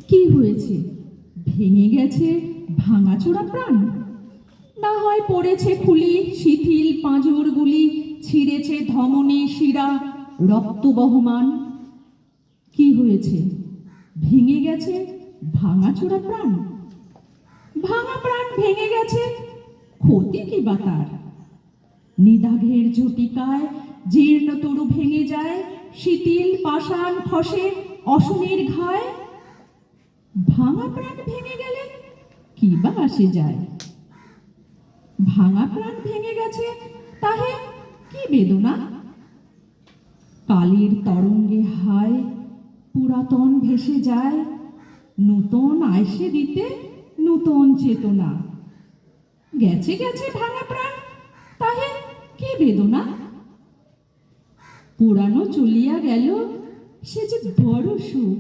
কি হয়েছে? ভেঙে গেছে ভাঙাচোরা প্রাণ? না হয় পড়েছে খুলি শিথিল পাঁজরগুলি, ছিঁড়েছে ধমনী শিরা রক্ত বহমান? কি হয়েছে? ভেঙে গেছে ভাঙাচোরা প্রাণ? ভাঙা প্রাণ ভেঙে গেছে, ক্ষতি কি বা তার? নিদাঘের ঝটিকায় জীর্ণ তরু ভেঙে যায়, শিথিল পাষাণ খসে অশনির ঘায়। ভাঙা প্রাণ ভেঙে গেলে কি বা আসে যায়? ভাঙা প্রাণ ভেঙে গেছে, তাহে কি বেদনা? কালের তরঙ্গে হায় পুরাতন ভেসে যায়, নূতন আইসে দিতে নূতন চেতনা। গেছে গেছে ভাঙা প্রাণ, তাহে কি বেদনা? পুরানো চলিয়া গেল সে যে বড় সুখ,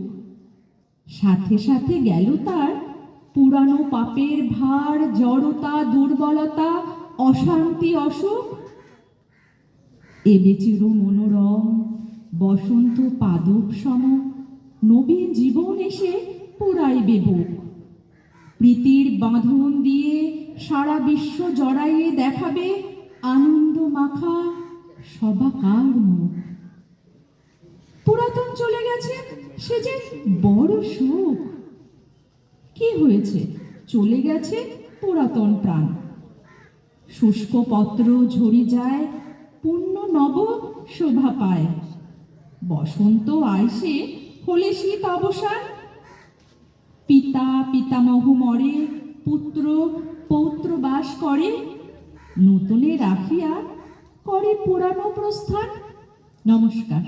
সাথে সাথে গেল তার পুরানো পাপের ভার, জড়তা, দুর্বলতা, অশান্তি, অসুখ। এবে চির মনোরম বসন্ত পাদপ সম নবীন জীবন এসে পুরাইবে বুক। প্রীতির বাঁধন দিয়ে সারা বিশ্ব জড়াইয়ে দেখাবে আনন্দ মাখা সবাকার মুখ। পুরাতন চলে গেছে সে যে বড় সুখ। কি হয়েছে? চলে গেছে পুরাতন প্রাণ। শুষ্ক পত্র ঝরি যায়, পূর্ণ নব শোভা পায়। বসন্ত আইসে হলে শীত অবসান। পিতা পিতামহ মরে, পুত্র পৌত্র বাস করে, নূতনে রাখিয়া করে পুরানো প্রস্থান। নমস্কার।